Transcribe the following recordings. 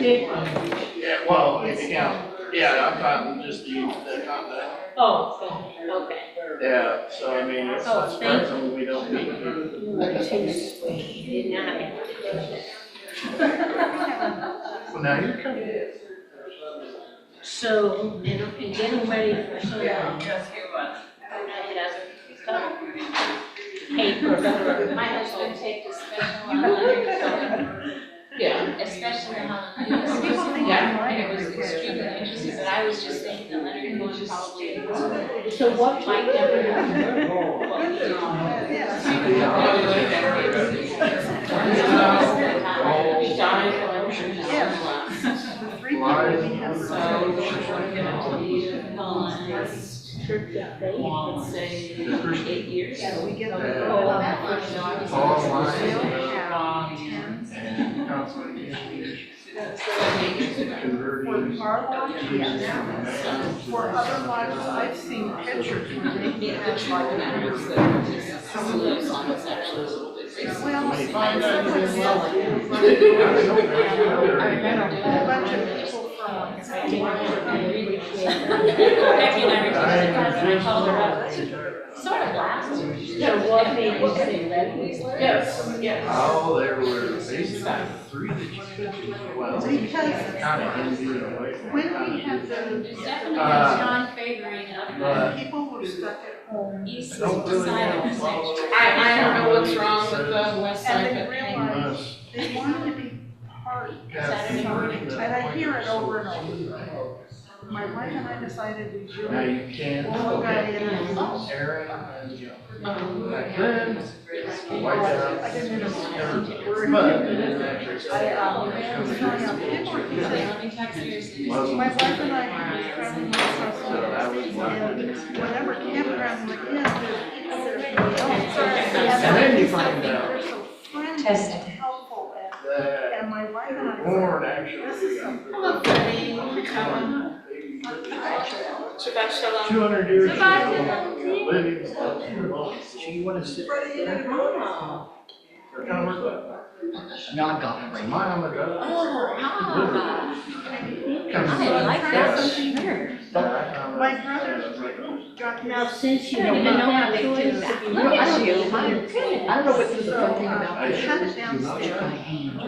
Yeah, well, if you count, yeah, I'm talking just the contact. Oh, okay. Yeah, so I mean, it's surprising we don't meet people. Did not. Well, now you're coming. So, in getting ready for Sunday. Paper. My husband takes a special on Leonard, Yeah. especially on Halloween. Yeah, and it was extremely interesting, but I was just thinking that Leonard Cohen probably. So what might never Let's say 8 years. Yeah, we get the. Oh, that much, no, I was. All lines. For our lodge, yes. For other lodges, I've seen pictures when they have like. Well, Find out who is well. a bunch of people from. Becky and I were talking about it, and I called her up, sort of last. So what made you say that? Yes, yes. Oh, there were basically three that you could do. Well, Because kind of Indian away from. when we had the, Definitely John favoring of the people were stuck at home. east Don't really side of the follow. sanctuary. I don't know what's wrong with the west And side, they but realized they wanted to be part. Saturday morning. And I hear it over and over. My wife and I decided we should. Now you can. One guy in it. Aaron and, back then, white out. I didn't know. But. I was telling him, people were saying, Let me text you. my wife and I were traveling across So that was one. and whatever campground we're in, there's people there. And then you find out They're so friendly and helpful that and my wife and I. born actually. hello, Freddie, we're coming. Shabbat shalom. 200 years ago. Shabbat Living. So you want to sit there? Kind of work No, I've got it right. My mama does. Oh, I like that for sure. My brother got Now, since you No, don't even know how they do that. Look at you. I don't know what the fun thing about I this. cut it You downstairs. put my hand.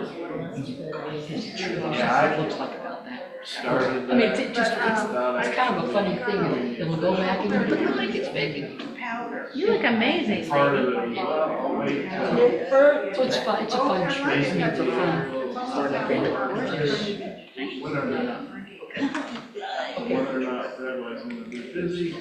Yeah, It looks like about that. started. I mean, it's just, it's About kind of a funny thing, and we'll go back and look at the blankets, baby. powder. You look amazing. Part of it was, well, I'll wait till. So it's fun, it's a fun trip, it's a fun, sort of thing. Whether or not Fred was gonna be busy.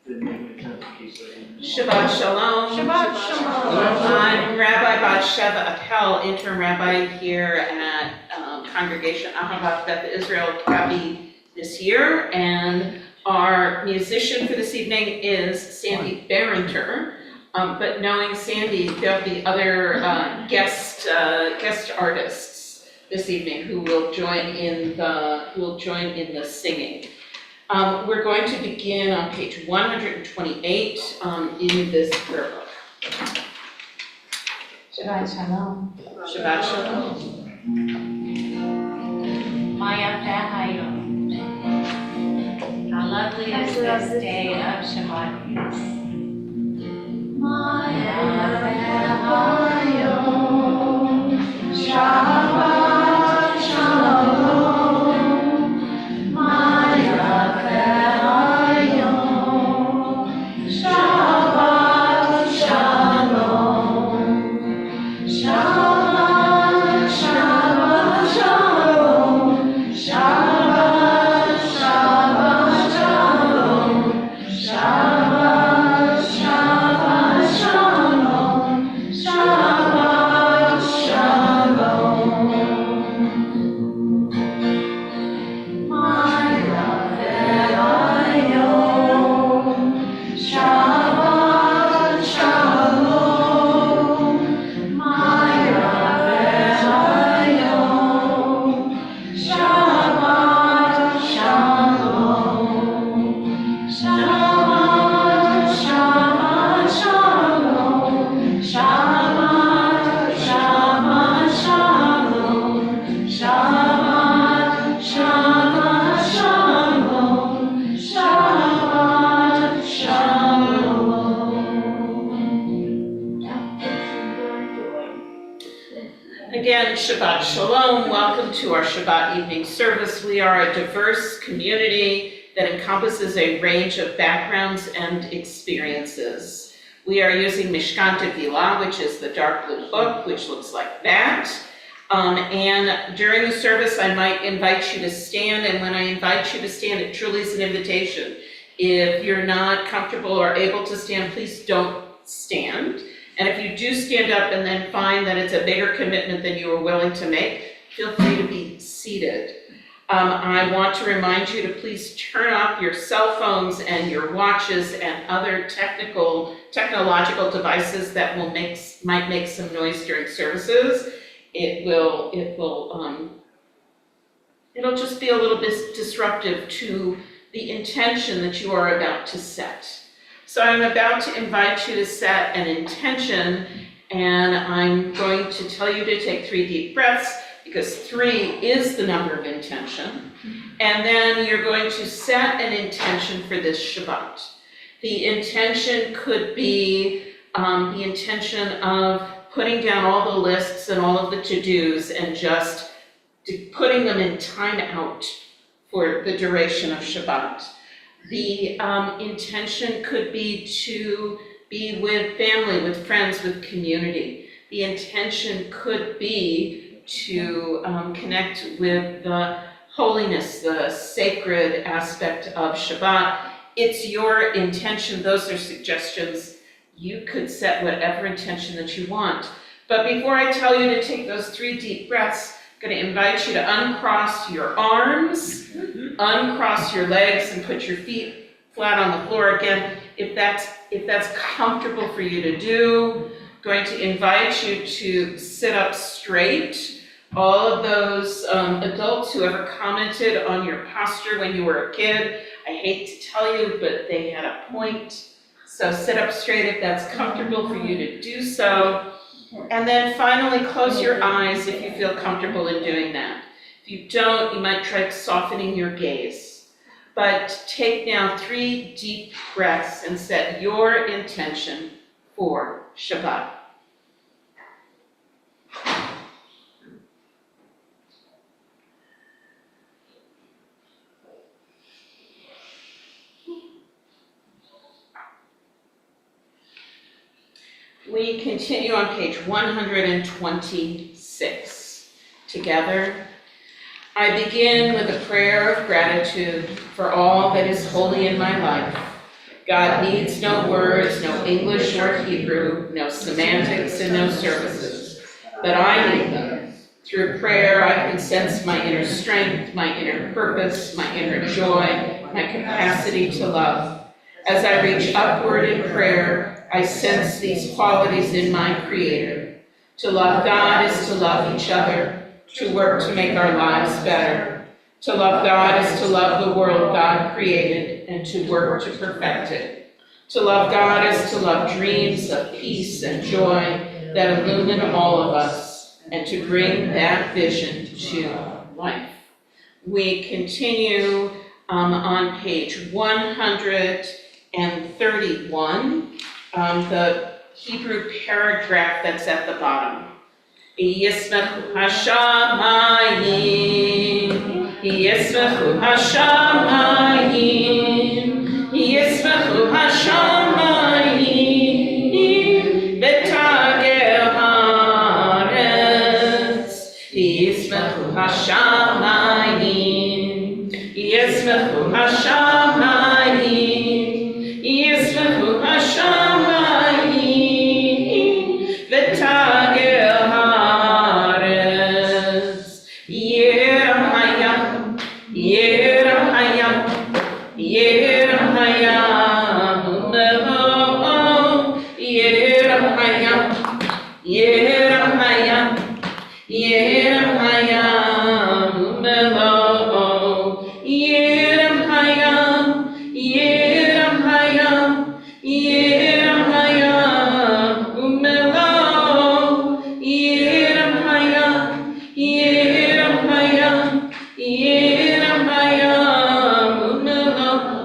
Didn't make any sense to keep it. Shabbat shalom. Shabbat shalom. I'm Rabbi Bat Sheva Appel, interim rabbi here at Congregation Ahavat Beth Israel Kabi this year. And our musician for this evening is Sandy Barrenter. But knowing Sandy, there'll be other guest artists this evening who will join in the singing. We're going to begin on page 128 in this prayer book. Shabbat shalom. Shabbat shalom. Maya Hayom. How lovely is this day of Shabbat. Maya Hayom. Shabbat shalom. Maya Hayom. Shabbat shalom. Shabbat shalom. Shabbat shalom. Shabbat shalom. Shabbat Again, Shabbat Shalom. Welcome to our Shabbat evening service. We are a diverse community that encompasses a range of backgrounds and experiences. We are using Mishkan Tevilah, which is the dark blue book, which looks like that. And during the service, I might invite you to stand, and when I invite you to stand, it truly is an invitation. If you're not comfortable or able to stand, please don't stand. And if you do stand up and then find that it's a bigger commitment than you were willing to make, feel free to be seated. I want to remind you to please turn off your cell phones and your watches and other technological devices that might make some noise during services. It'll just be a little bit disruptive to the intention that you are about to set. So I'm about to invite you to set an intention, and I'm going to tell you to take 3 deep breaths, because 3 is the number of intention. And then you're going to set an intention for this Shabbat. The intention could be the intention of putting down all the lists and all of the to-dos and just putting them in time out for the duration of Shabbat. The intention could be to be with family, with friends, with community. The intention could be to connect with the holiness, the sacred aspect of Shabbat. It's your intention. Those are suggestions. You could set whatever intention that you want. But before I tell you to take those 3 deep breaths, I'm going to invite you to uncross your arms, uncross your legs, and put your feet flat on the floor again. If that's comfortable for you to do, I'm going to invite you to sit up straight. All of those adults who ever commented on your posture when you were a kid, I hate to tell you, but they had a point. So sit up straight if that's comfortable for you to do so. And then finally, close your eyes if you feel comfortable in doing that. If you don't, you might try softening your gaze. But take now 3 deep breaths and set your intention for Shabbat. We continue on page 126. Together, I begin with a prayer of gratitude for all that is holy in my life. God needs no words, no English or Hebrew, no semantics and no services, but I need them. Through prayer, I can sense my inner strength, my inner purpose, my inner joy, my capacity to love. As I reach upward in prayer, I sense these qualities in my Creator. To love God is to love each other, to work to make our lives better. To love God is to love the world God created and to work to perfect it. To love God is to love dreams of peace and joy that illumine all of us and to bring that vision to life. We continue on page 131. The Hebrew paragraph that's at the bottom. Yismechu hashamayim, Yismechu hashamayim, Yismechu hashamayim, v'tagel haaretz, Yismechu hashamayim, Yismechu hashamayim, Yismechu hashamayim, v'tagel haaretz, Yerahayam, Yerahayam, Yerahayam, Yerahayam, Yerahayam, Yerahayam, Yerahayam, Yerahayam, Yerahayam, Yerahayam, Yerahayam, Yerahayam,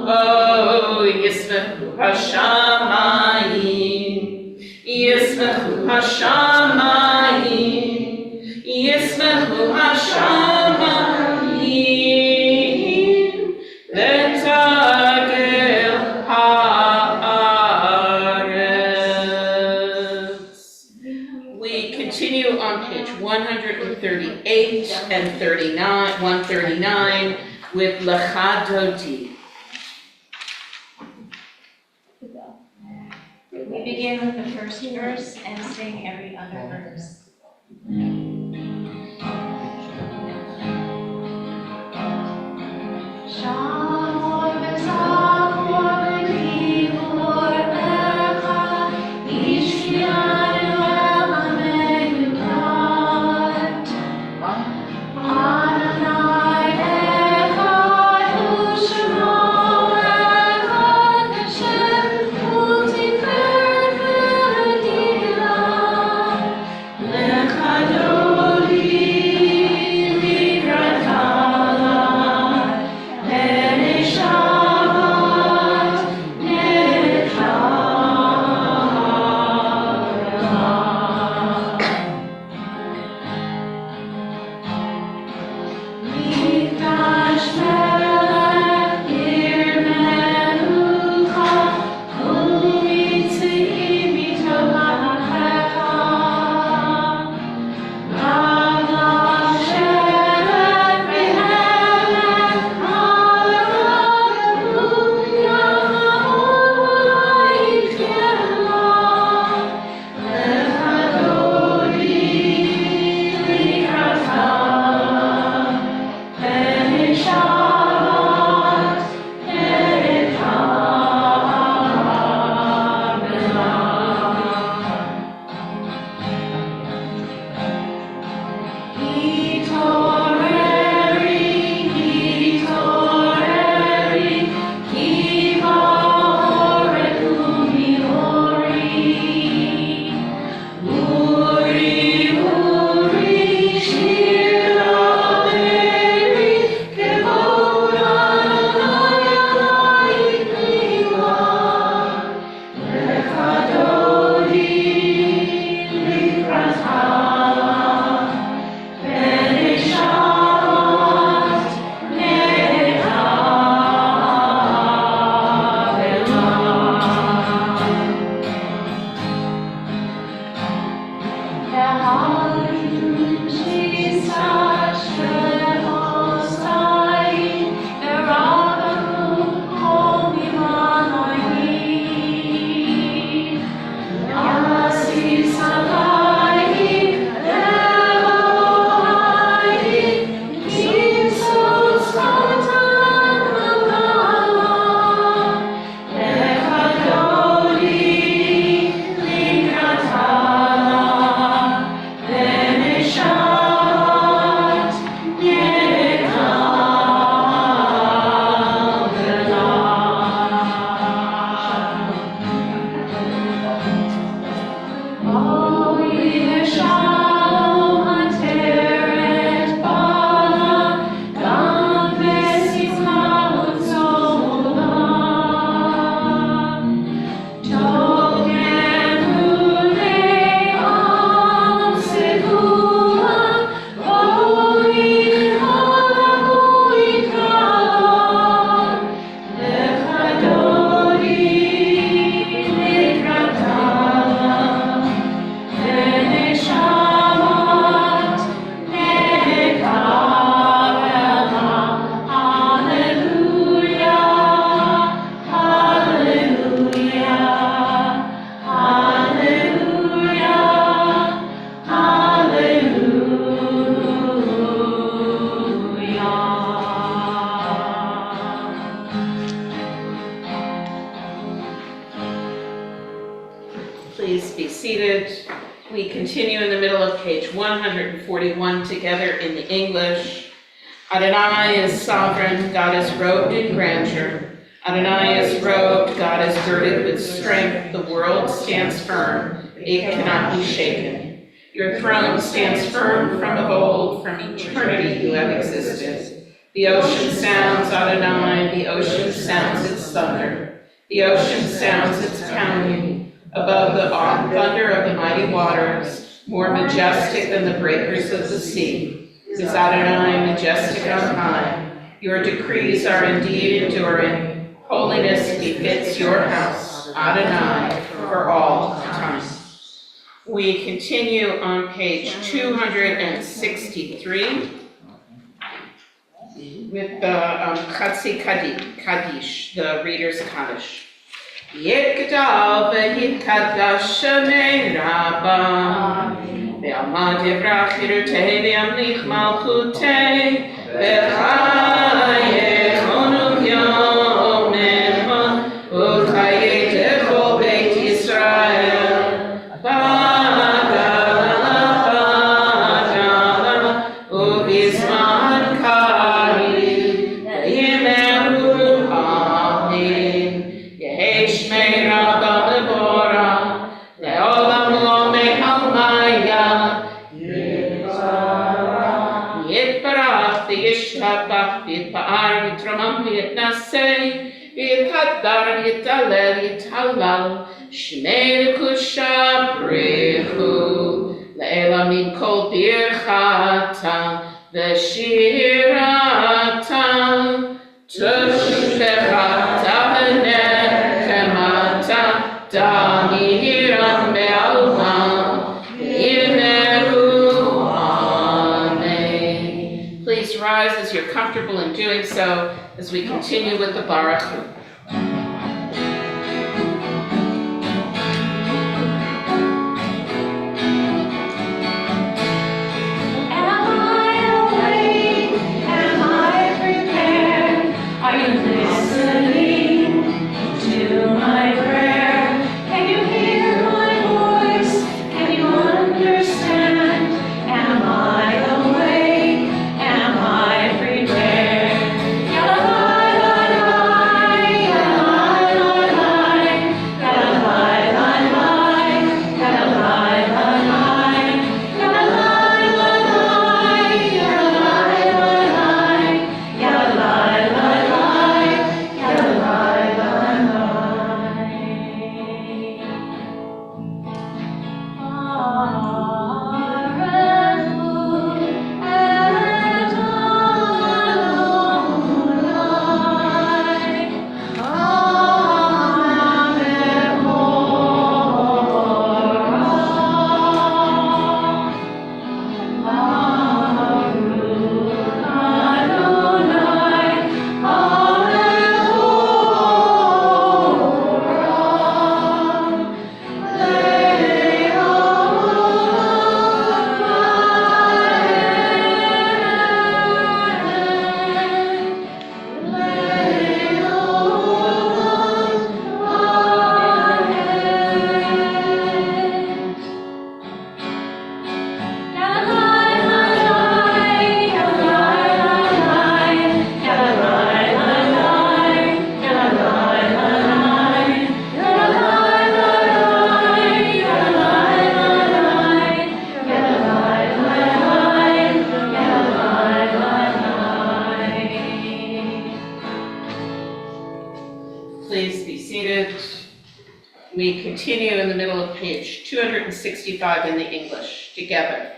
oh, Yismechu hashamayim, Yismechu hashamayim, Yismahu Hashamayim V'tagel haaretz. We continue on page 138 and 139 with Lecha Dodi. We begin with the first verse and sing every other verse. Please be seated. We continue in the middle of page 141 together in the English. Adonai is sovereign, God is robed in grandeur. Adonai is robed, God is girded with strength. The world stands firm, it cannot be shaken. Your throne stands firm from of old, from eternity you have existed. The ocean sounds Adonai, the ocean sounds its thunder. The ocean sounds its pounding. Above the thunder of the mighty waters, more majestic than the breakers of the sea, is Adonai majestic on high. Your decrees are indeed enduring. Holiness befits your house, Adonai, for all time. We continue on page 263 with the Chatzi Kaddish, the Reader's Kaddish. Yekdal v'yitkadash shemei Rabbah ve'amad yivrach yirutei ve'amlich malchutei v'chayechonu yomecha u'chayei lechol beit Yisrael b'gala u'bizman kariv ve'yimeru amen. Yehei shmei Rabbah leborah le'olam lo me'almaya yitbarach v'yishtabach v'yitpa'ar v'yitramam v'yitnasei v'yitchadar v'yitalel yitalal shmei l'kusha brichu le'elam min kol birchata v'shirata tushbechata v'nechemata damiram be'alma yimeru amen. Please rise as you're comfortable in doing so as we continue with the Baruch. Please be seated. We continue in the middle of page 265 in the English, together.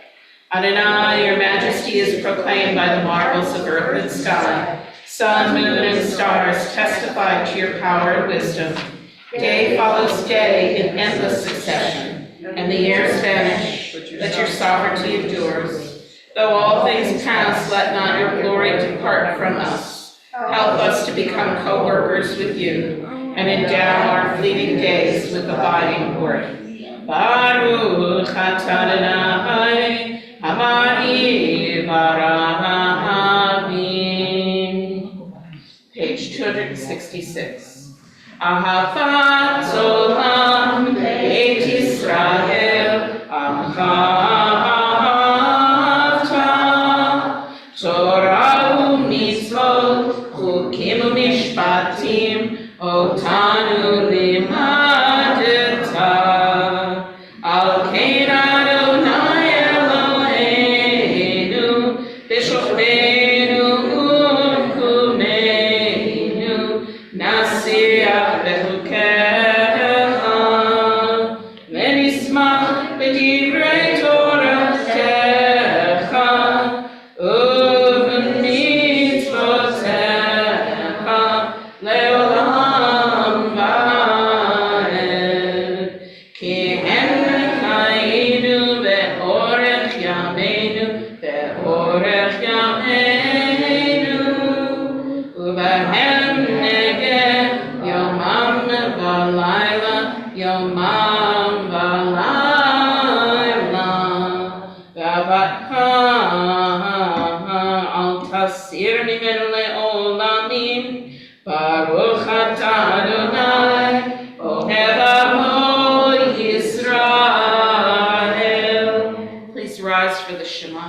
Adonai, your majesty is proclaimed by the marvels of earth and sky. Sun, moon, and stars testify to your power and wisdom. Day follows day in endless succession, and the years vanish, but your sovereignty endures. Though all things pass, let not your glory depart from us. Help us to become co-workers with you, and endow our fleeting days with abiding glory. Baruch atah Adonai, Hamani Barahavim. Page 266. Ahavat Olam Beit Yisrael, Ahavta, Torah u'mitzvot, chukim u'mishpatim, Otanu limadeta, al kein Adonai Eloheinu, b'shochbeinu u'kumeinu, nasiach bechukecha, v'nismach b'divrei Torah. Orech Yameinu, Uvahem Neged, Yomam V'Layla, Yomam V'Layla, V'Avatka Al Tasir Nimen Le'olamim, Baruch Atah Adonai, Ohev Amo Yisrael. Please rise for the Shema.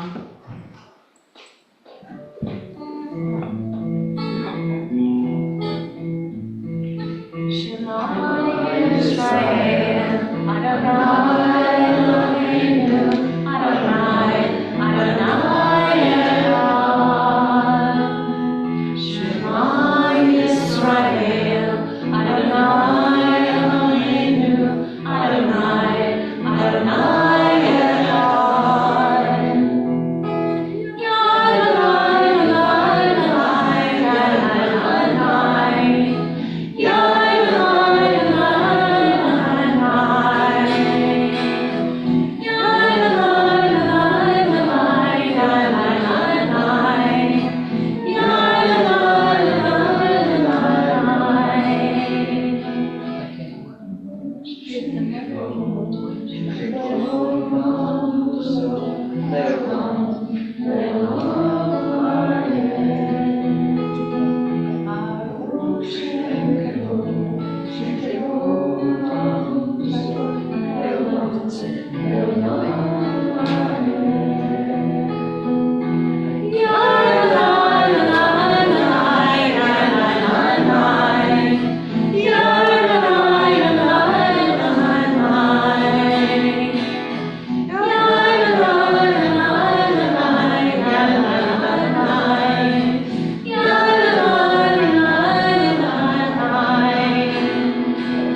Shema Yisrael, Adonai Eloheinu, Adonai, Adonai Echad. Shema Yisrael, Adonai Eloheinu, Adonai, Adonai Echad. Ya Adonai, Adonai, Adonai, Ya Adonai, Adonai, Ya Adonai, Adonai, Ya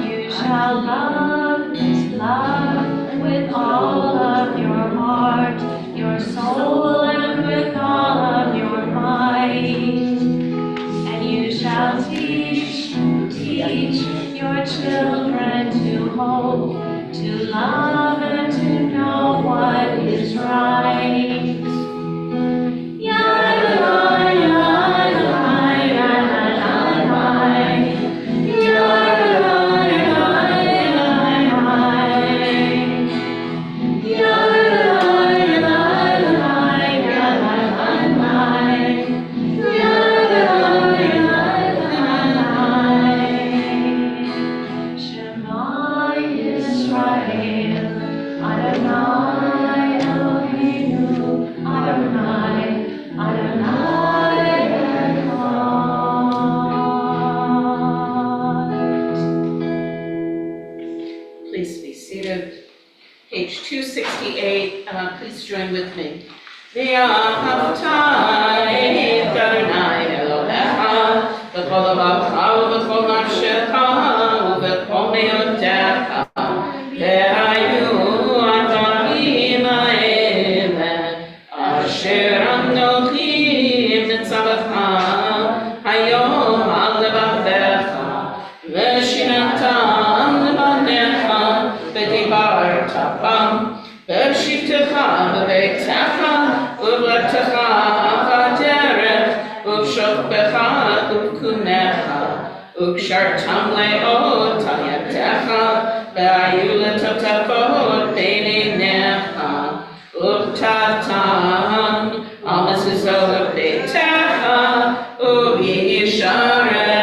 You shall love this love with all of your heart, your soul, and with all of your might. And you shall teach your children to hope, to love, and to know what is right. Ya Adonai, Adonai, Adonai, Ya Adonai, Adonai, Ya Adonai, Adonai, Ya Adonai, Adonai. Shema Yisrael, Adonai Eloheinu, Adonai, Adonai Echad. Please be seated. Page 268, please join with me. V'ahavta et Adonai Elohecha v'chol levavecha v'chol nafshecha v'chol me'otecha v'hayu adamim ha'ele asher anochi mitzavacha hayom al levavecha v'shinantam levanecha v'dibarta bam v'shivtecha v'beitecha v'vletecha v'derech v'shofbecha v'kunecha v'kshartam le'ot al yadecha v'ayu letotafot beinenecha v'tatam al mezuzot beitecha v'yisharecha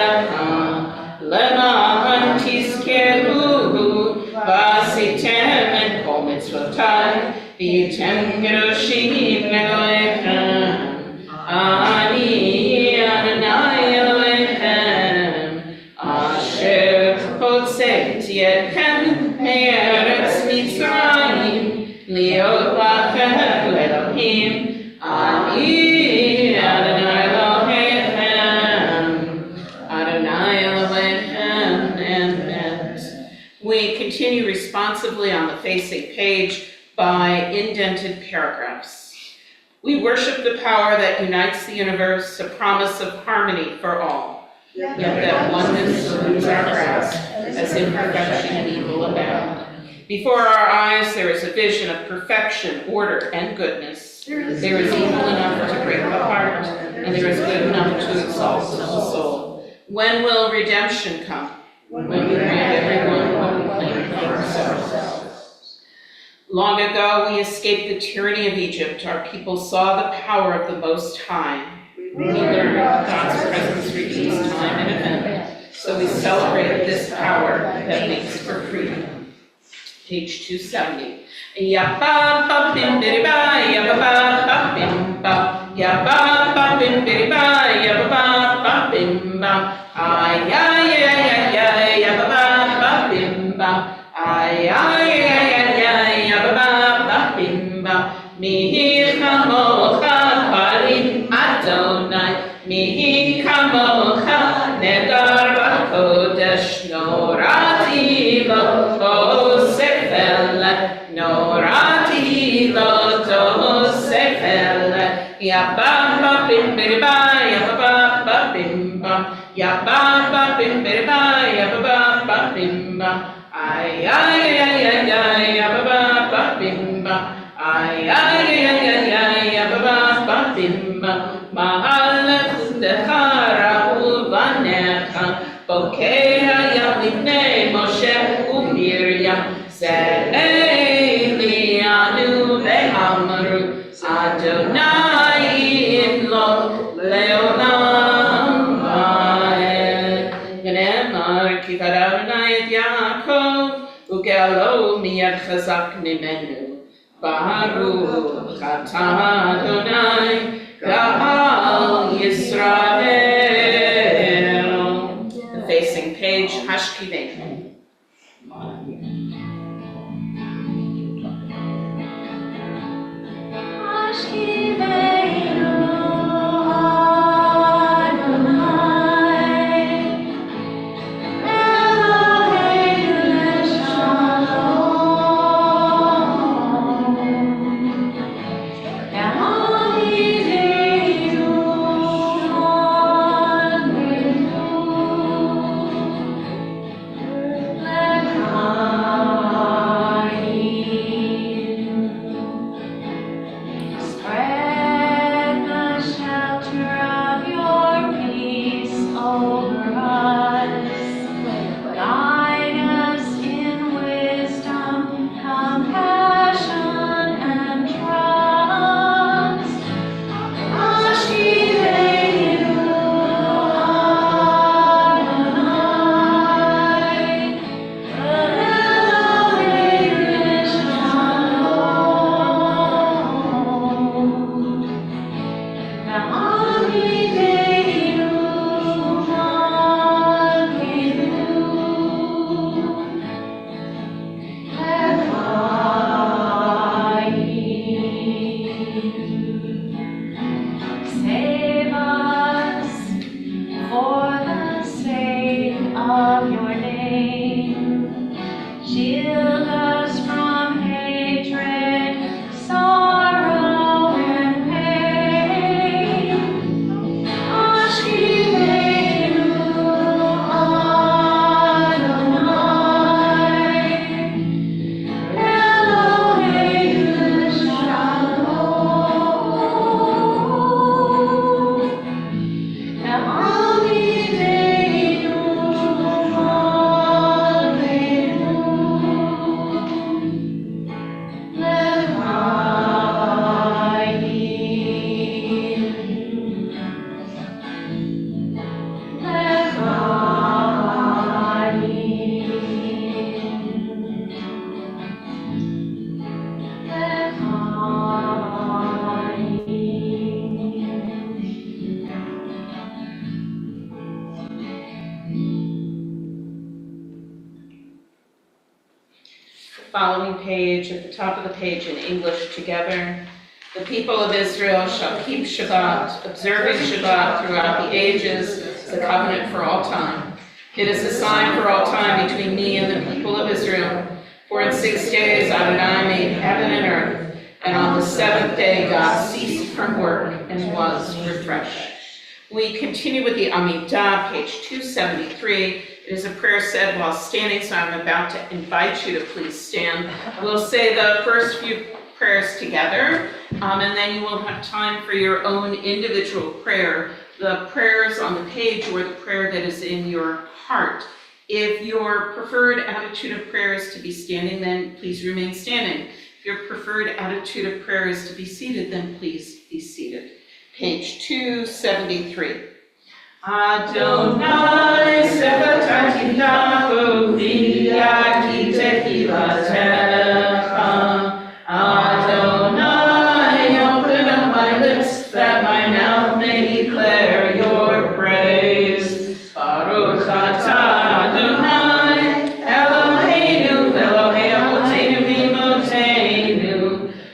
למען תזכרו ועשיתם את כל מצוותיי והייתם קדושים לאלוהיכם. אני אדוני אלוהיכם אשר הוצאתי אתכם מארץ מצרים להיות לכם לאלוהים. אני אדוני אלוהיכם. Adonai Elohim, and we continue responsively on the facing page by indented paragraphs. We worship the power that unites the universe, a promise of harmony for all. Yet that oneness eludes our grasp, as imperfection and evil abound. Before our eyes there is a vision of perfection, order, and goodness. There is evil enough to break the heart, and there is good enough to exalt the soul. When will redemption come? When we grant everyone what we claim for ourselves. Long ago, we escaped the tyranny of Egypt. Our people saw the power of the Most High. We learned God's presence redeems time and event, so we celebrate this power that makes for freedom. Page 270. Yabba ba bim bidi ba, yabba ba bim ba, yabba ba bim bidi ba, yabba ba bim ba, ay ay ay ay ay, yabba ba bim ba, ay ay ay ay, yabba ba bim ba. Mihi kamocha parim Adonai, mihi kamocha nedar b'kodesh norati lo tosefel, norati lo tosefel. Yabba ba bim bidi ba, yabba ba bim ba, yabba ba bim bidi ba, yabba ba bim ba, ay ay ay ay ay, yabba ba bim ba. Ay ay ay ay ay, abba ba bimba, mahal kundecha rahu vanecha, bokeha yamivnei Moshe uMiriam, ze'eli anu ve'amru, Adonai imlo leolam va'ed. V'ne'emar ki v'ad Adonai et Yaakov, u'ge'alo miyad chazak mimenu. Baruch atah Adonai Ga'al Yisrael. The facing page, Hashkivenu. Following page, at the top of the page in English together. The people of Israel shall keep Shabbat, observing Shabbat throughout the ages, as a covenant for all time. It is a sign for all time between me and the people of Israel. For in 6 days Adonai made heaven and earth, and on the seventh day God ceased from work and was refreshed. We continue with the Amidah, page 273. It is a prayer said while standing, so I'm about to invite you to please stand. We'll say the first few prayers together, and then you will have time for your own individual prayer. The prayers on the page or the prayer that is in your heart. If your preferred attitude of prayer is to be standing, then please remain standing. If your preferred attitude of prayer is to be seated, then please be seated. Page 273. Adonai sefatati lahu v'yaki tehilatecha. Adonai, open up my lips that my mouth may declare your praise. Baruch atah Adonai, Eloheinu, Elohei Avotenu v'imotenu,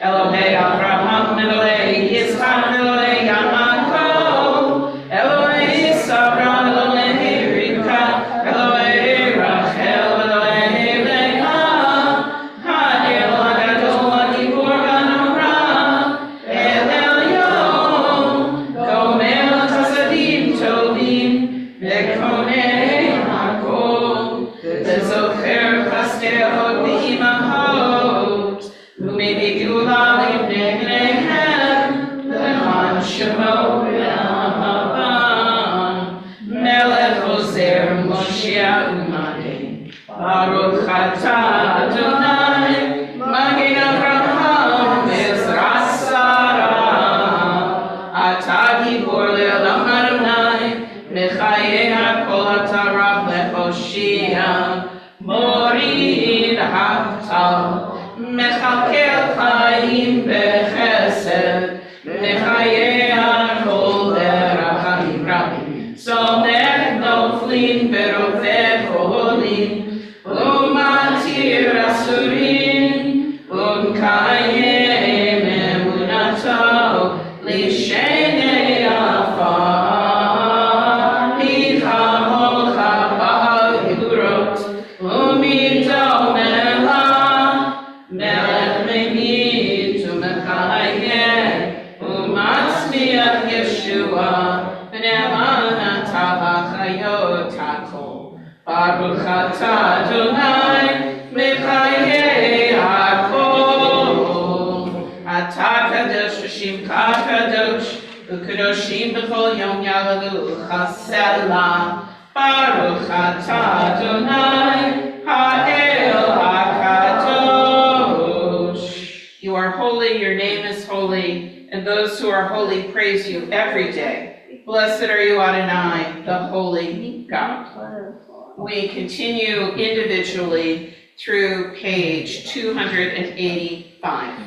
Elohei Avraham, Elohei Yitzchak, Elohei Yaakov, Elohei Sabra, Elohei Rivka, Elohei Rachel, Elohei Leah, Ha'el Hagadol Hagibor Hanorah, El Elyon, Gomel Chasadim Tovim, Mekonei Hakol, Vezocher Chasdehot V'imahot, Umei Gula Livnei Bneihem, Le'an Shemo Ve'ahavam, Melech Ozer Moshiach U'Madin, Baruch atah Adonai, Magen Avraham Ezras Sarah, Atah Gibor Le'olam Adonai, Mechayeh HaKol Atah Rav Le'Hoshia, Morid Haftal, Mechalkel Chaim Bechesed, Mechayeh HaKol Berachamim Rabim, Somech Noflim Veroveh Cholim, Umatir Asurim, Umkayem Emunato, Lishenei Afar, Nichamocha Ba'al Gevurot, Umidol Melech, Melech Memid Umechayeh, Umatzmiach Yeshua, V'ne'eman atah l'chayot hakol. Baruch atah Adonai, Mechayeh hakol. Atah kadosh v'shimcha kadosh, u'kadoshim b'chol yom yalalucha selah. Baruch atah Adonai, ha'el hakadosh. You are holy, your name is holy, and those who are holy praise you every day. Blessed are you, Adonai, the holy God. We continue individually through page 285.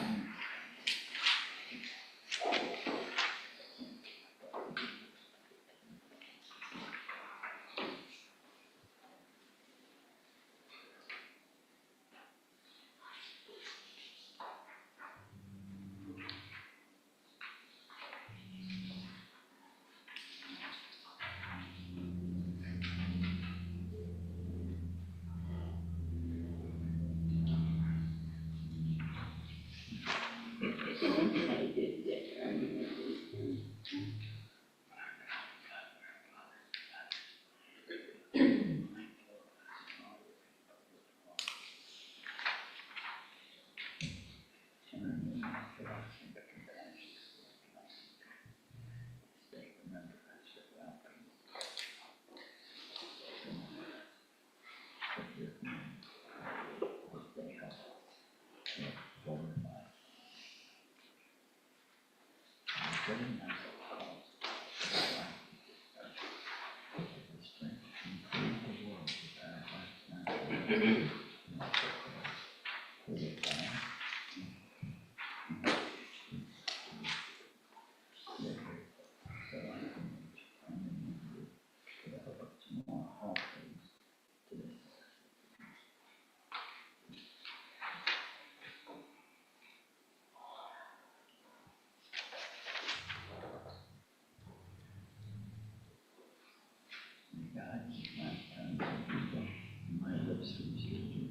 My lips receive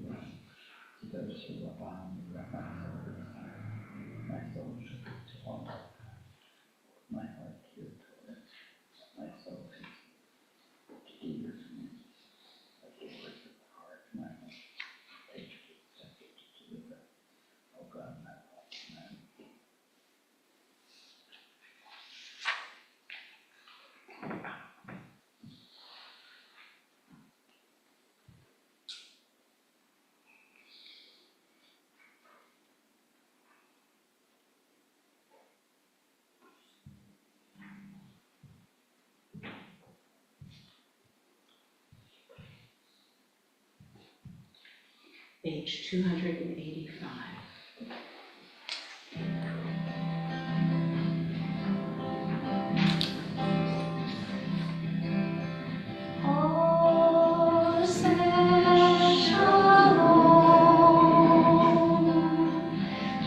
page 285. Oh, say shalom,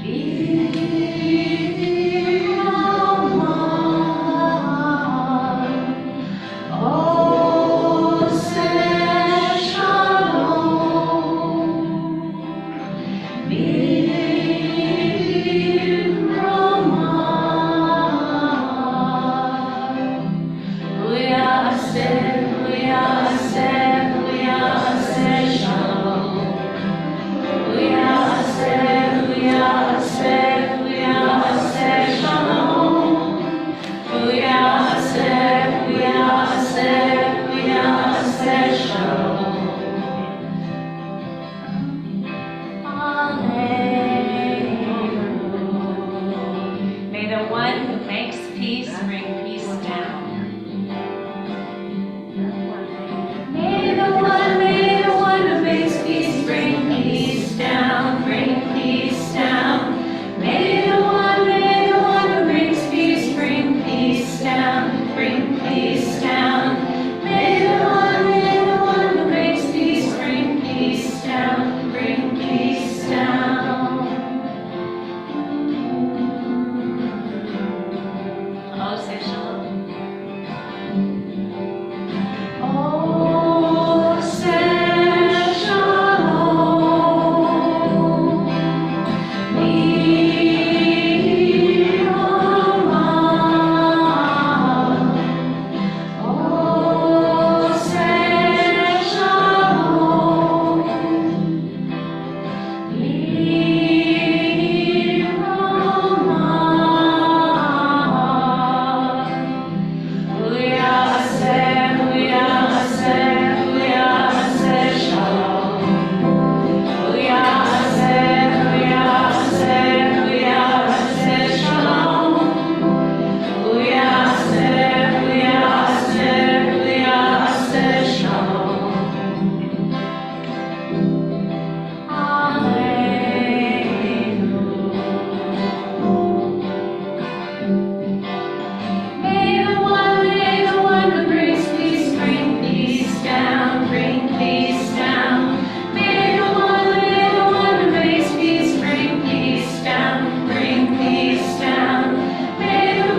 b'Rama. Oh, say shalom, b'Rama. We are shalom. We are shalom. We are shalom. We are shalom. Alleluia. May the one who makes peace bring peace down. May the one who makes peace bring peace down, bring peace down. May the one who brings peace bring peace down, bring peace down. May the one who brings peace bring peace down, bring peace down. Oh, say shalom. Oh, say shalom, b'Rama. Oh, say shalom, b'Rama. We are shalom. We are shalom. We are shalom. Alleluia. May the one who brings peace bring peace down, bring peace down. May the one who brings peace bring peace down, bring peace down. May the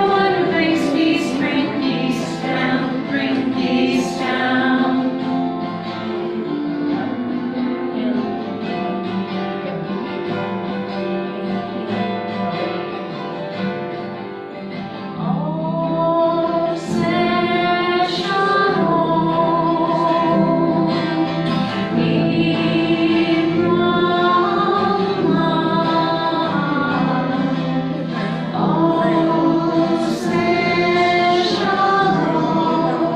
one who brings peace bring peace down, bring peace down. Oh, say shalom, b'Rama. Oh, say shalom,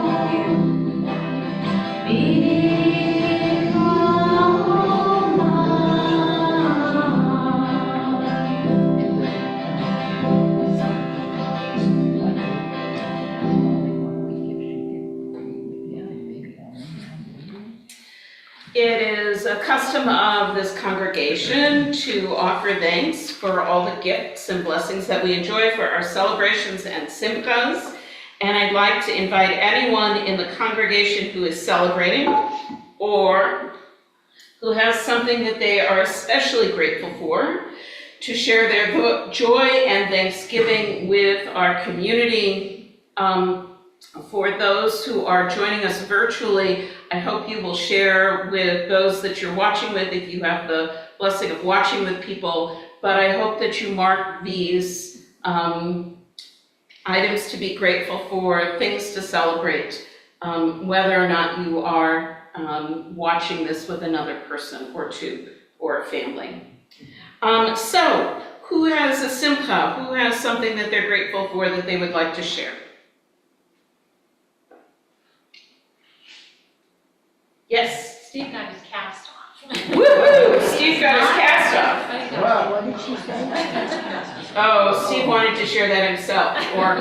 It is a custom of this congregation to offer thanks for all the gifts and blessings that we enjoy for our celebrations and simchas. And I'd like to invite anyone in the congregation who is celebrating or who has something that they are especially grateful for to share their joy and thanksgiving with our community. For those who are joining us virtually, I hope you will share with those that you're watching with, if you have the blessing of watching with people, but I hope that you mark these items to be grateful for, things to celebrate, whether or not you are watching this with another person or two or a family. So, who has a simcha? Who has something that they're grateful for that they would like to share? Yes. Steve got his cast off. Woo-hoo! Steve got his cast off. Wow, what did she say? Oh, Steve wanted to share that himself, or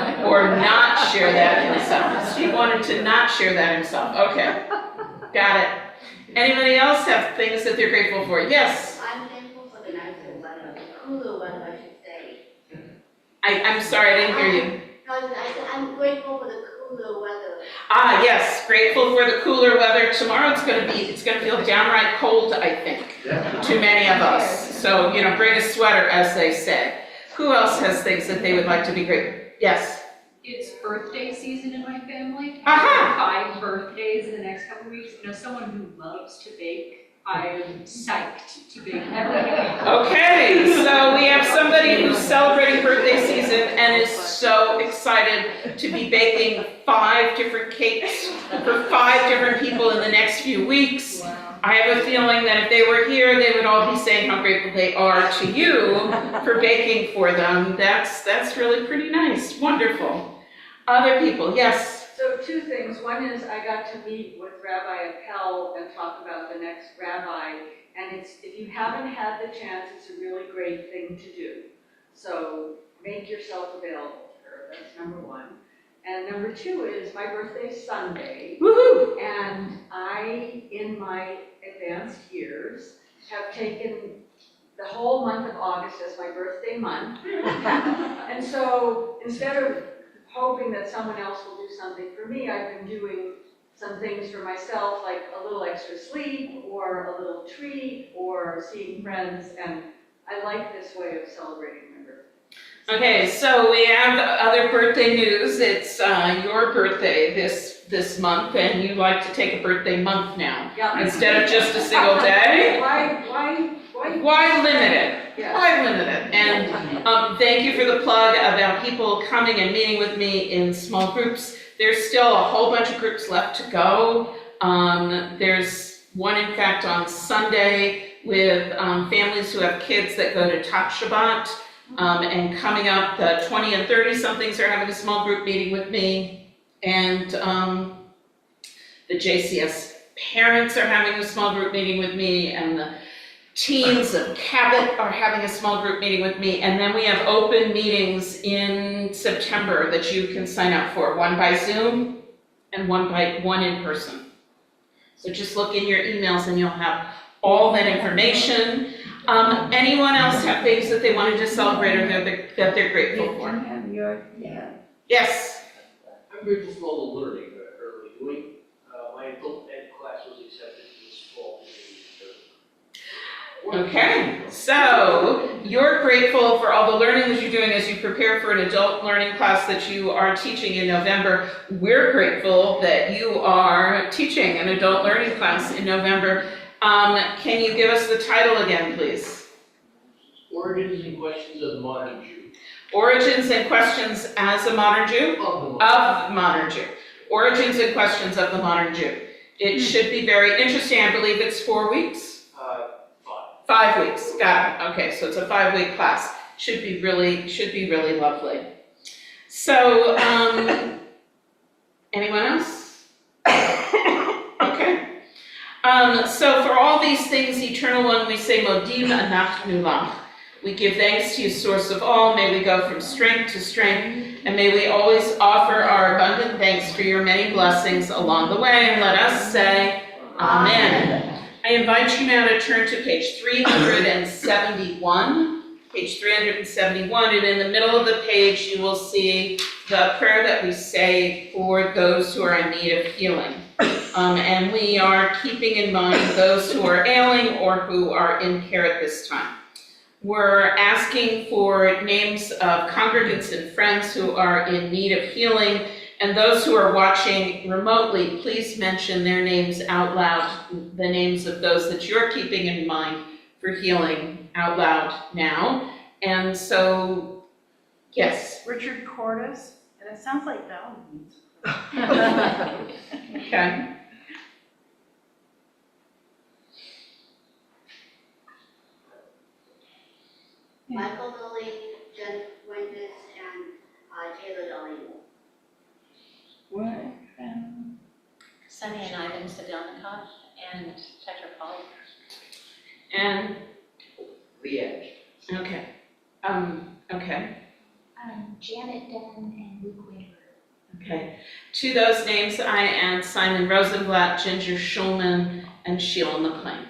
not share that himself. Steve wanted to not share that himself. Okay, got it. Anybody else have things that they're grateful for? Yes, I'm thankful for the nicer weather, the cooler weather, I should say. I'm sorry, I didn't hear you. No, I said I'm grateful for the cooler weather. Ah, yes, grateful for the cooler weather. Tomorrow it's gonna feel downright cold, I think, to many of us. So, bring a sweater, as they say. Who else has things that they would like to be grateful? Yes. It's birthday season in my family. Aha! 5 birthdays in the next couple of weeks. Someone who loves to bake. I am psyched to bake every day. Okay, so we have somebody who's celebrating birthday season and is so excited to be baking 5 different cakes for 5 different people in the next few weeks. I have a feeling that if they were here, they would all be saying how grateful they are to you for baking for them. That's really pretty nice, wonderful. Other people, yes? So 2 things. One is I got to meet with Rabbi Appel and talk about the next rabbi. And if you haven't had the chance, it's a really great thing to do. So make yourself available to her. That's number 1. And number 2 is my birthday's Sunday. Woohoo! And I, in my advanced years, have taken the whole month of August as my birthday month. And so instead of hoping that someone else will do something for me, I've been doing some things for myself, like a little extra sleep, or a little treat, or seeing friends, and I like this way of celebrating my birthday. Okay, so we have other birthday news. It's your birthday this month, and you like to take a birthday month now. Yeah. Instead of just a single day. Why limit it? Yeah. Why limit it? And thank you for the plug about people coming and meeting with me in small groups. There's still a whole bunch of groups left to go. There's one, in fact, on Sunday with families who have kids that go to Kabbalat Shabbat. And coming up, the 20 and 30-somethings are having a small group meeting with me. And the JCS parents are having a small group meeting with me. And the teens of Cabot are having a small group meeting with me, and then we have open meetings in September that you can sign up for, one by Zoom and one in person. So just look in your emails and you'll have all that information. Anyone else have things that they wanted to celebrate or that they're grateful for? Yes. I'm grateful for all the learning that I'm currently doing. My adult ed class was accepted this fall. Okay, so you're grateful for all the learning that you're doing as you prepare for an adult learning class that you are teaching in November. We're grateful that you are teaching an adult learning class in November. Can you give us the title again, please? Origins and questions of the modern Jew. Origins and questions as a modern Jew? Of modern Jew. Origins and questions of the modern Jew. It should be very interesting. I believe it's 4 weeks. 5 weeks, got it. Okay, so it's a 5-week class. Should be really lovely. So, anyone else? Okay. So for all these things, Eternal One, we say Modim Anachnu Lach. We give thanks to you, Source of all. May we go from strength to strength, and may we always offer our abundant thanks for your many blessings along the way. And let us say, Amen. I invite you now to turn to page 371. Page 371, and in the middle of the page, you will see the prayer that we say for those who are in need of healing. And we are keeping in mind those who are ailing or who are in care at this time. We're asking for names of congregants and friends who are in need of healing, and those who are watching remotely, please mention their names out loud, the names of those that you're keeping in mind for healing out loud now. And so, yes. Richard Cordes, and it sounds like Val needs. Okay. Michael Lilly, Jen Fuentes, and Taylor Darlene. What? Sunny and Ivan Sedilnikov and Tetra Paul. And, Liège. okay. Okay. Janet Dunn and Luke Waver. Okay. To those names, I add Simon Rosenblatt, Ginger Schulman, and Sheila McLean.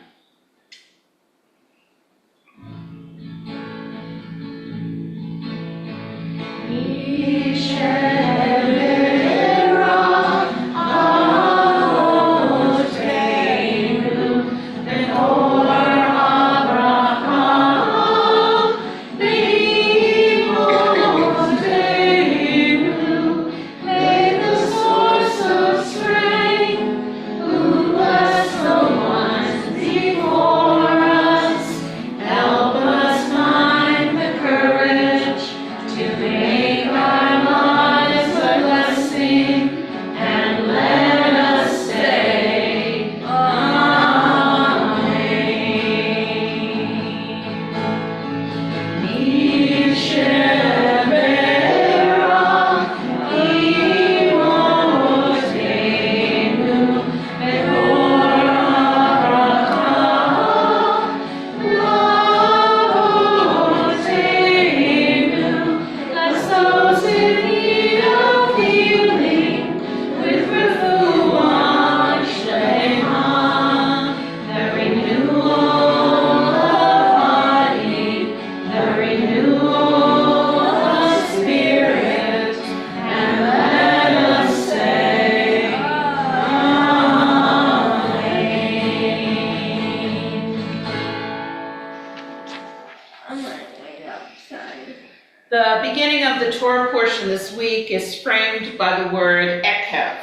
The beginning of the Torah portion this week is framed by the word ekev,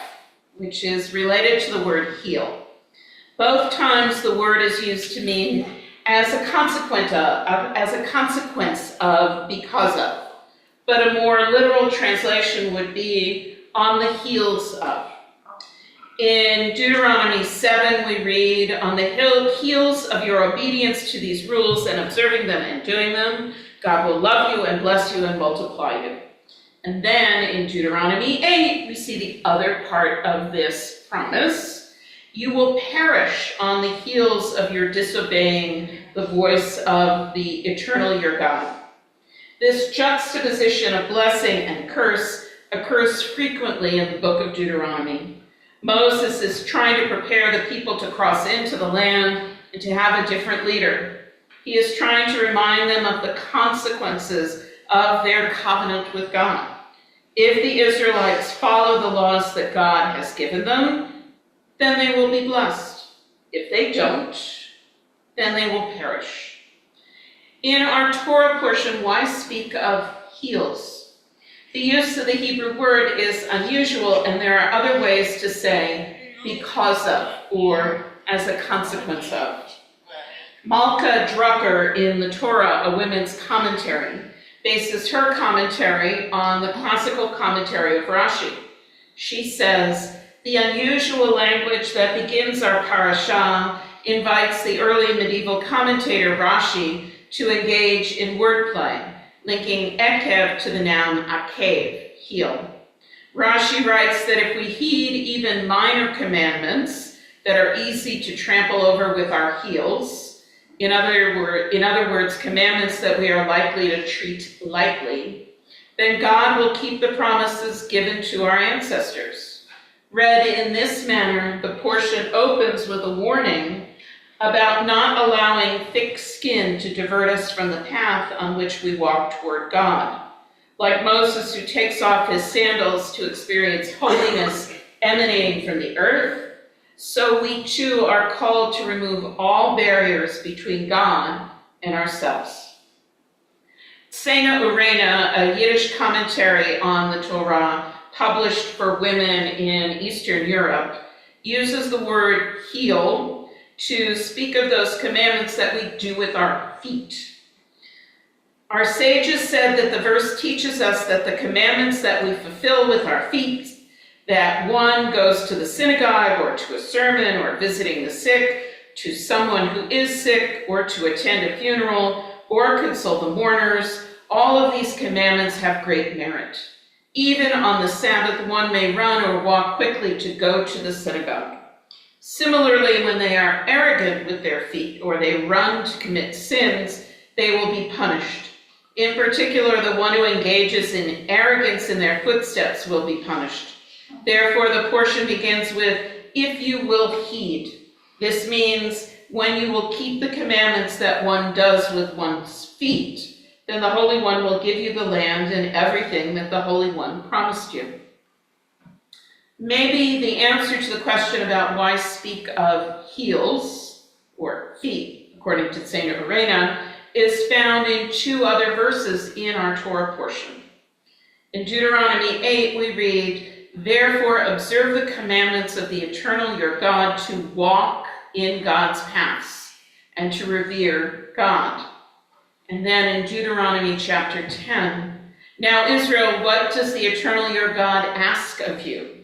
which is related to the word heel. Both times the word is used to mean as a consequence of, because of. But a more literal translation would be on the heels of. In Deuteronomy 7, we read, on the heels of your obedience to these rules and observing them and doing them, God will love you and bless you and multiply you. And then in Deuteronomy 8, we see the other part of this promise. You will perish on the heels of your disobeying the voice of the eternal your God. This juxtaposition of blessing and curse occurs frequently in the book of Deuteronomy. Moses is trying to prepare the people to cross into the land and to have a different leader. He is trying to remind them of the consequences of their covenant with God. If the Israelites follow the laws that God has given them, then they will be blessed. If they don't, then they will perish. In our Torah portion, why speak of heels? The use of the Hebrew word is unusual, and there are other ways to say because of or as a consequence of. Malka Drucker in the Torah, a women's commentary, bases her commentary on the classical commentary of Rashi. She says, the unusual language that begins our parashah invites the early medieval commentator Rashi to engage in wordplay, linking ekev to the noun akev, heel. Rashi writes that if we heed even minor commandments that are easy to trample over with our heels, in other words, commandments that we are likely to treat lightly, then God will keep the promises given to our ancestors. Read in this manner, the portion opens with a warning about not allowing thick skin to divert us from the path on which we walk toward God. Like Moses, who takes off his sandals to experience holiness emanating from the earth, so we too are called to remove all barriers between God and ourselves. Sena Urena, a Yiddish commentary on the Torah published for women in Eastern Europe, uses the word heel to speak of those commandments that we do with our feet. Our sages said that the verse teaches us that the commandments that we fulfill with our feet, that one goes to the synagogue or to a sermon or visiting the sick, to someone who is sick or to attend a funeral or console the mourners, all of these commandments have great merit. Even on the Sabbath, one may run or walk quickly to go to the synagogue. Similarly, when they are arrogant with their feet or they run to commit sins, they will be punished. In particular, the one who engages in arrogance in their footsteps will be punished. Therefore, the portion begins with, if you will heed. This means when you will keep the commandments that one does with one's feet, then the Holy One will give you the land and everything that the Holy One promised you. Maybe the answer to the question about why speak of heels or feet, according to Saint Irena, is found in 2 other verses in our Torah portion. In Deuteronomy 8, we read, therefore observe the commandments of the eternal your God to walk in God's paths and to revere God. And then in Deuteronomy chapter 10, now Israel, what does the eternal your God ask of you?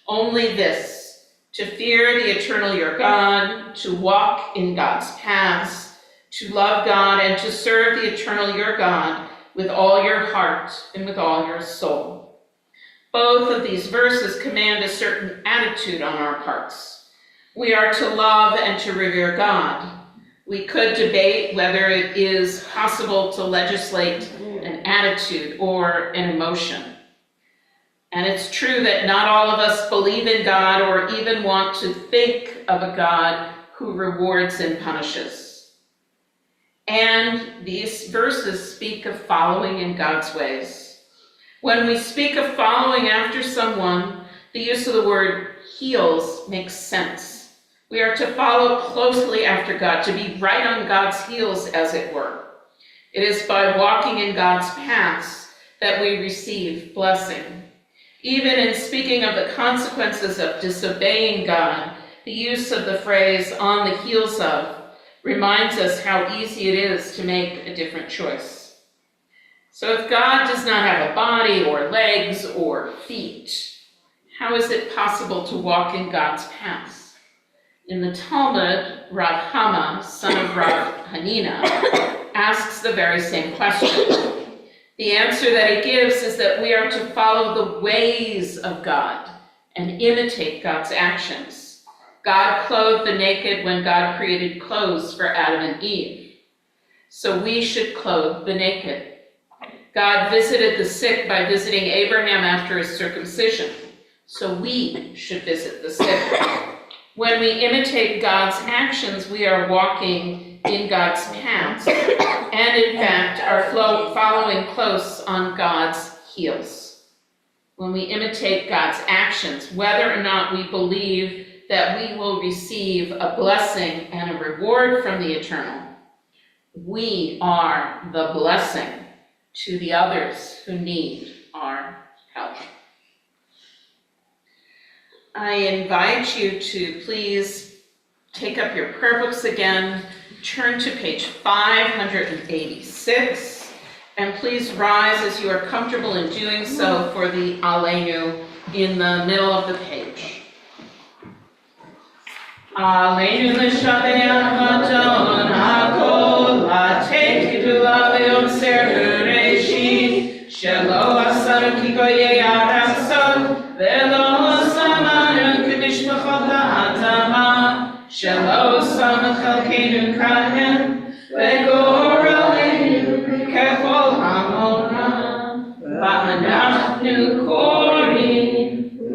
Only this, to fear the eternal your God, to walk in God's paths, to love God and to serve the eternal your God with all your heart and with all your soul. Both of these verses command a certain attitude on our parts. We are to love and to revere God. We could debate whether it is possible to legislate an attitude or an emotion. And it's true that not all of us believe in God or even want to think of a God who rewards and punishes. And these verses speak of following in God's ways. When we speak of following after someone, the use of the word heels makes sense. We are to follow closely after God, to be right on God's heels, as it were. It is by walking in God's paths that we receive blessing. Even in speaking of the consequences of disobeying God, the use of the phrase on the heels of reminds us how easy it is to make a different choice. So if God does not have a body or legs or feet, how is it possible to walk in God's paths? In the Talmud, Rav Hama, son of Rav Hanina, asks the very same question. The answer that he gives is that we are to follow the ways of God and imitate God's actions. God clothed the naked when God created clothes for Adam and Eve. So we should clothe the naked. God visited the sick by visiting Abraham after his circumcision. So we should visit the sick. When we imitate God's actions, we are walking in God's paths, and in fact are following close on God's heels. When we imitate God's actions, whether or not we believe that we will receive a blessing and a reward from the eternal, we are the blessing to the others who need our help. I invite you to please take up your prayer books again, turn to page 586, and please rise as you are comfortable in doing so for the Aleinu in the middle of the page. Aleinu l'shabeach Adon hakol, latet gedula v'yotzer bereshit, shelo asar ki goyei aratzot, ve'lo Shelo samach chalkeinu kahen, ve'goraleinu kechol hamonam, va'anachnu korim,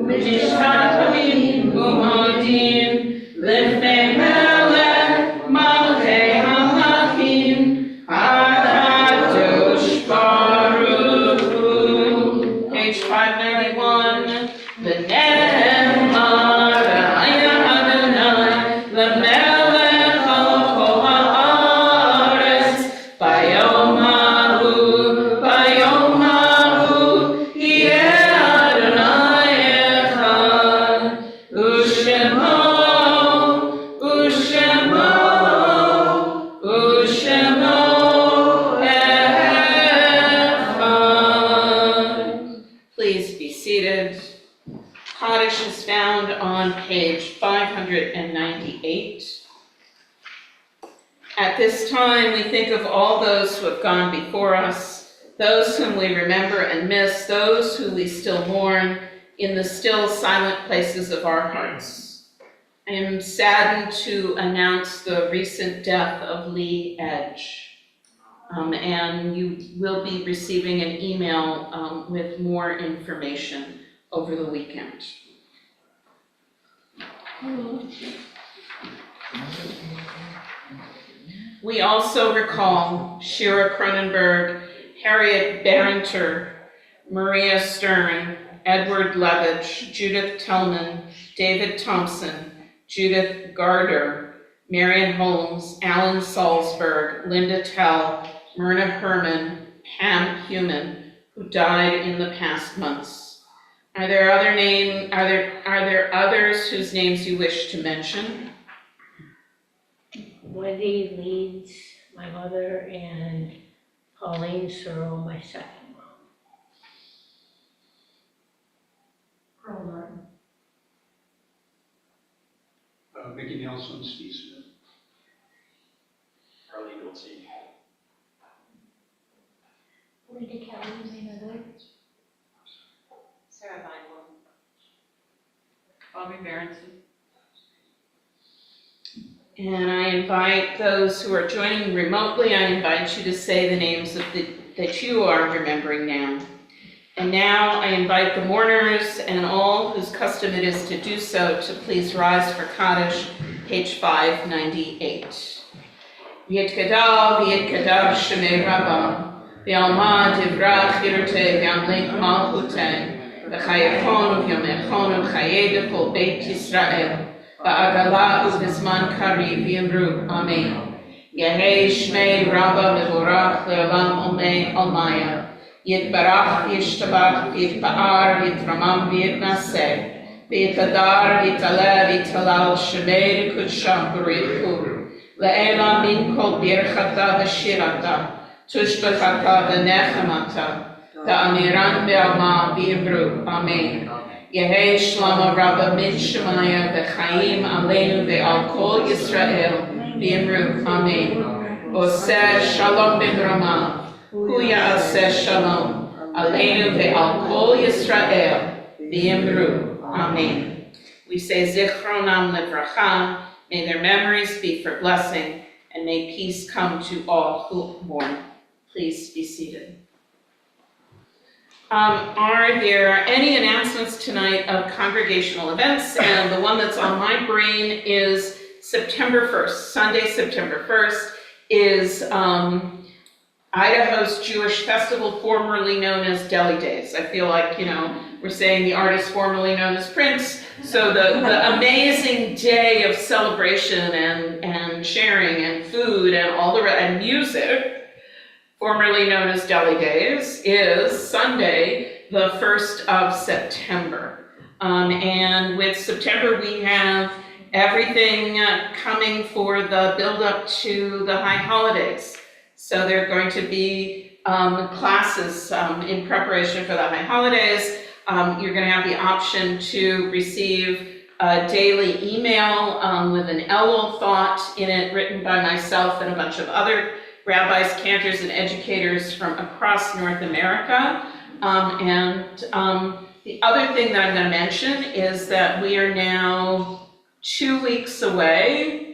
v'nishtatavim u'modim, lifnei melech malchei hamlachim, hakadosh baruch hu. Page 591, page 598. At this time, we think of all those who have gone before us, those whom we remember and miss, those who we still mourn in the still silent places of our hearts. I am saddened to announce the recent death of Lee Edge. And you will be receiving an email with more information over the weekend. We also recall Shira Cronenberg, Harriet Barrington, Maria Stern, Edward Levitch, Judith Tellman, David Thompson, Judith Gardner, Marion Holmes, Alan Salzberg, Linda Tell, Myrna Herman, Pam Heumann, who died in the past months. Are there others whose names you wish to mention? Wendy Leeds, my mother, and Pauline Searle, my second mom. Pearl Martin. Mickey Nelson, Steve Smith. Harley Goldstein. Lita Kelly, my mother. Sarah Vinewood. Bobby Berenson. And I invite those who are joining remotely, I invite you to say the names that you are remembering now. And now I invite the mourners and all whose custom it is to do so to please rise for Kaddish, page 598. V'yitkadal shemei Rabbah, v'alma divrach yirteh v'amlik malchuteh, v'chayachon v'yomechon v'chayeh kol beit Yisrael, v'agala u'vizman kariv v'yimru, amen. Yehei shmei Rabbah mevorach le'olam omei almaya. Yitbarach, Yishtabach, Yitba'ar, Yitramam, Yitnaseh, Yitadar, Yitaleh, Yitalal, Shemei, Kudsham, Barichu, Le'ela min kol birchata v'shirata, Tushbachata v'nechemata, Ta'amiran be'alma v'yibru, Amen. Yehei Shlama Rabba min Shemaya v'chaim aleinu ve'al kol Yisrael, v'yimru, Amen. Oseh Shalom b'Ramah, Hu ya'aseh shalom, aleinu ve'al kol Yisrael, v'yimru, amen. We say zichronam livracha, may their memories be for blessing, and may peace come to all who mourn. Please be seated. Are there any announcements tonight of congregational events? And the one that's on my brain is September 1st, Sunday, September 1st, is Idaho's Jewish festival, formerly known as Deli Days. I feel like, we're saying the artist formerly known as Prince. So the amazing day of celebration and sharing and food and all and music, formerly known as Deli Days, is Sunday, the 1st of September. And with September, we have everything coming for the build-up to the high holidays. So there are going to be classes in preparation for the high holidays. You're going to have the option to receive a daily email with an Elul thought in it, written by myself and a bunch of other rabbis, cantors, and educators from across North America. The other thing that I'm going to mention is that we are now 2 weeks away,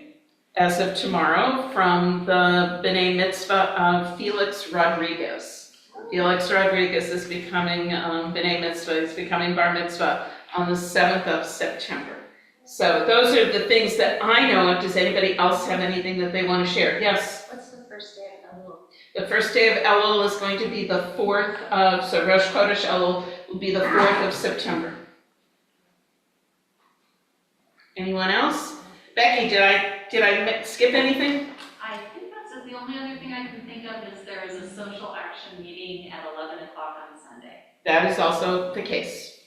as of tomorrow, from the B'nai Mitzvah of Felix Rodriguez. Felix Rodriguez is becoming B'nai Mitzvah, he's becoming Bar Mitzvah on the 7th of September. So those are the things that I know of. Does anybody else have anything that they want to share? Yes? What's the first day of Elul? The first day of Elul is going to be the 4th of, so Rosh Chodesh Elul will be the 4th of September. Anyone else? Becky, did I skip anything? I think that's it. The only other thing I can think of is there is a social action meeting at 11 o'clock on Sunday. That is also the case.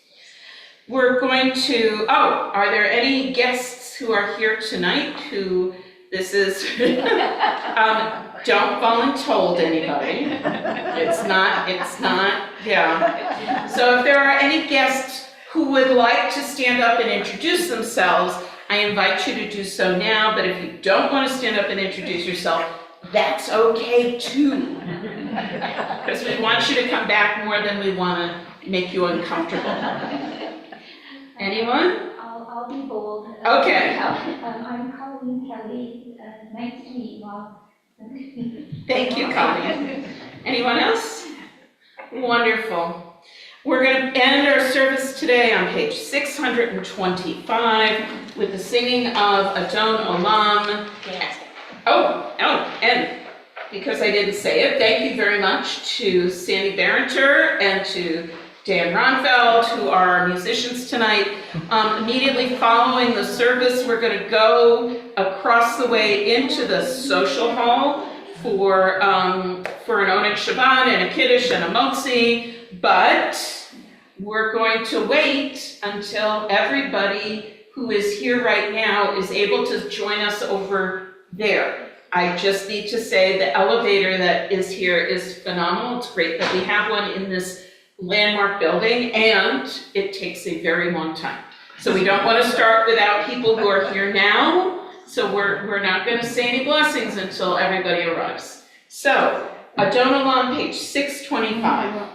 We're going to, are there any guests who are here tonight who this is, don't voluntold anybody. It's not, yeah. So if there are any guests who would like to stand up and introduce themselves, I invite you to do so now, but if you don't want to stand up and introduce yourself, that's okay too. Because we want you to come back more than we want to make you uncomfortable. Anyone? I'll be bold. Okay. I'm Colleen Kelly. Nice to meet you all. Thank you, Colleen. Anyone else? Wonderful. We're going to end our service today on page 625 with the singing of Adon Olam. And because I didn't say it, thank you very much to Sandy Barrenter and to Dan Ronfeld, who are our musicians tonight. Immediately following the service, we're going to go across the way into the social hall for an Oneg Shabbat and a Kiddush and a Motzi, but we're going to wait until everybody who is here right now is able to join us over there. I just need to say the elevator that is here is phenomenal. It's great that we have one in this landmark building, and it takes a very long time. So we don't want to start without people who are here now. So we're not going to say any blessings until everybody arrives. So, Adon Olam, page 625.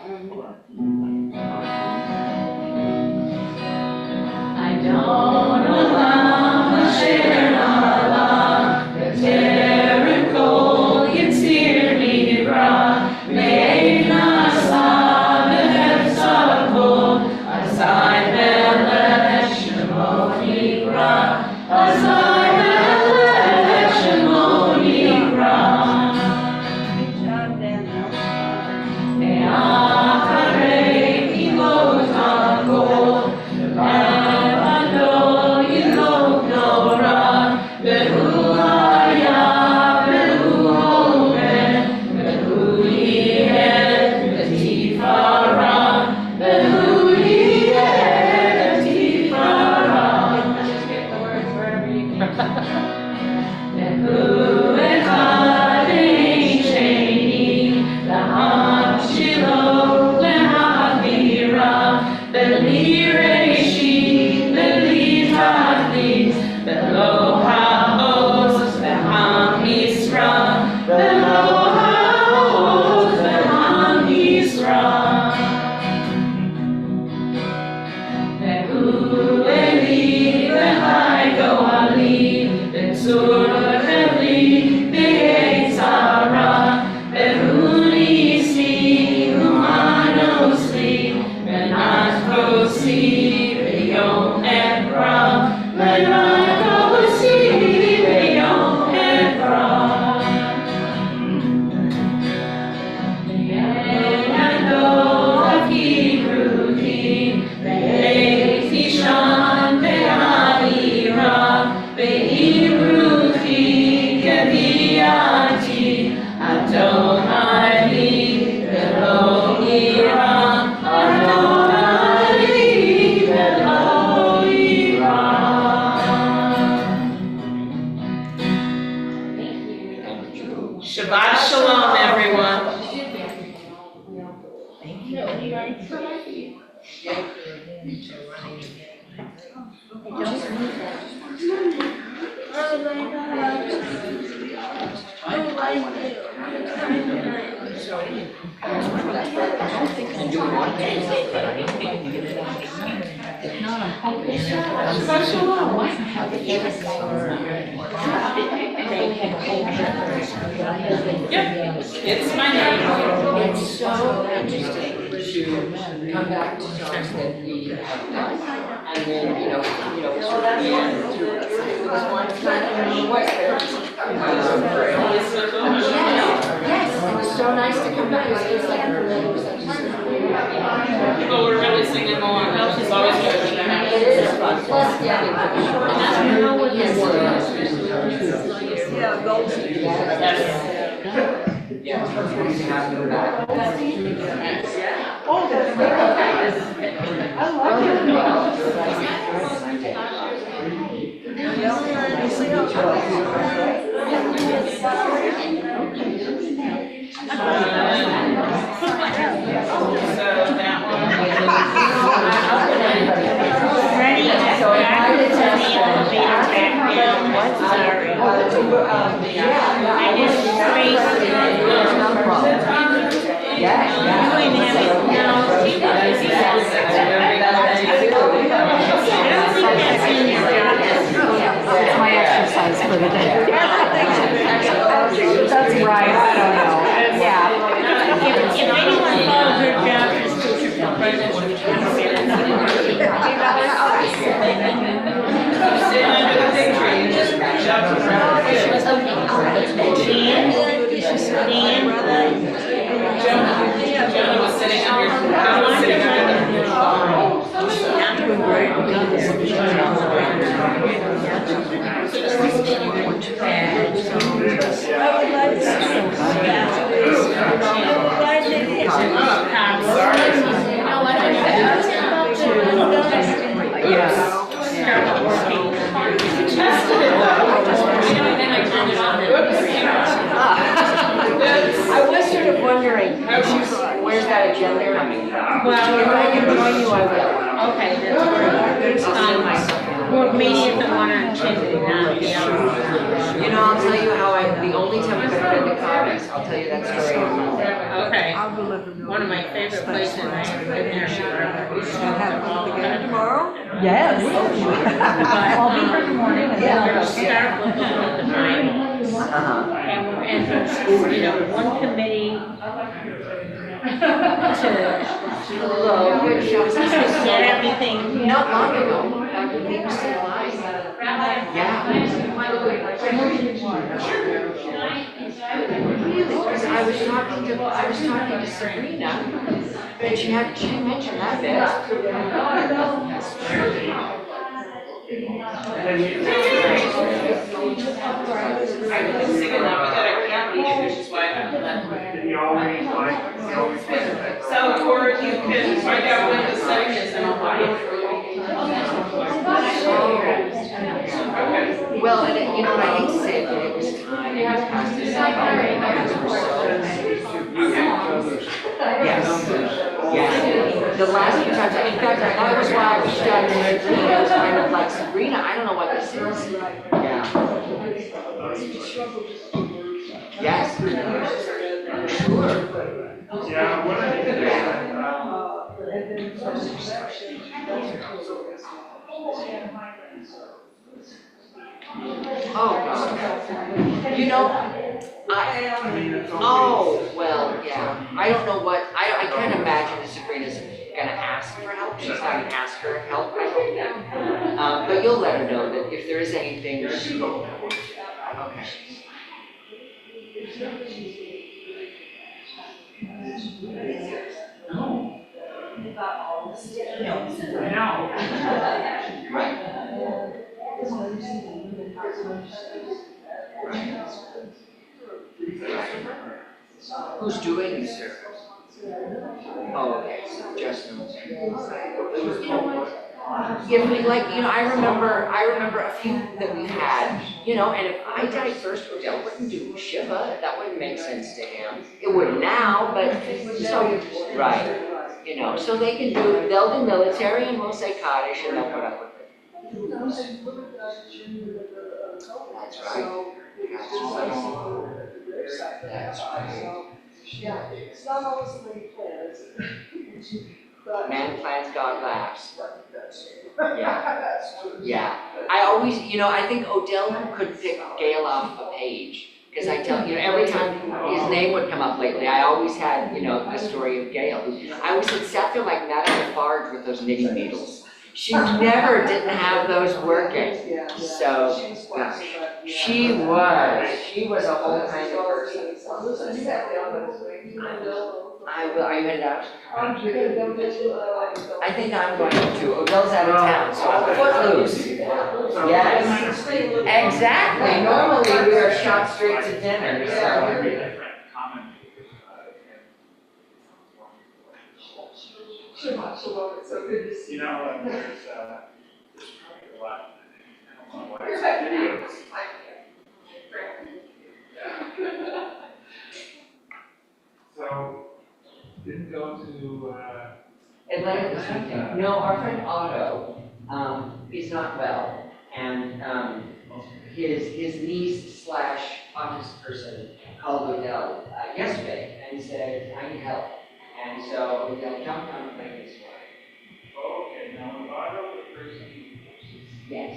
Adon Olam asher na'ala, b'terem kol yitzir nivra, me'ein na'asa b'hefza kol, azai melech shemo nivra, azai melech shemo nivra. Me'acharei kilot hakol, Shabbat Shalom, everyone. Yep, it's my name. It's so interesting to come back to songs that we have done. And then, it's it was one time in West Yes, it was so nice to come back. It was like People were really singing along. It's always good when that happens. it is fun. Plus, yeah. Yeah, those. Yes. Oh, that's very nice. I love it. It's my exercise for the day. That's right, I don't know. Yeah. If anyone follows her job as teacher for president, I was sort of wondering, where's that agenda coming from? Well, If I can join you, I will. okay, that's great. Well, maybe if I wanna attend it, not the other. You know, I'll tell you how the only time I've ever been to Congress, I'll tell you that story on Monday. Okay, I'll deliver them. one of my favorite places, and I haven't been there forever. Have it again tomorrow? Yes. I'll be here in the morning, and then I'll start looking at the Bible. Uh-huh. And, you know, one committee to get everything. Not long ago, he was still alive. Yeah. Because I was talking to Sabrina, and she mentioned that bit. I was thinking that we got a camp meeting, which is why I'm So, or you can find out when the setting is and I'll buy it. Okay. Well, and you know, I hate to say it, but it was time, it was past the second, because we're so. Yes. The last few times, in fact, that was why I reached out to Sabrina, I was kind of like, Sabrina, I don't know what this is. Yeah. Yes. Sure. Oh, God. You know, oh, well, yeah. I don't know what, I can't imagine that Sabrina's gonna ask for help. She's not gonna ask her help, I don't know. But you'll let her know that if there is anything. Okay. Who's doing this service? Oh, okay, so just knows. If we like, you know, I remember a few that we had, you know, and if I died first, Odell wouldn't do Shiva, that wouldn't make sense to him. It would now, but, so, right, you know, so they can do, they'll do military and we'll say Kaddish and they'll put up with it. That's right. That's right. Man plans, God laughs. Yeah. Yeah. I always, you know, I think Odell could pick Gail off a page. Because I tell, you know, every time his name would come up lately, I always had, you know, the story of Gail. I always had sat there like Madame Lafarge with those knitting needles. She never didn't have those working. So, she was a whole kind of person. I will, are you headed out? I think I'm going to. Odell's out of town, so I'm footloose. Yes. Exactly. Normally we are shot straight to dinner, so. You know, there's a lot. I don't know why it's So, didn't go to, Atlanta this weekend. No, our friend Otto, is not well, and, his niece slash office person called Odell, yesterday and said, I need help. And so Odell jumped on the plane this morning. okay, now, Otto, the person. Yes.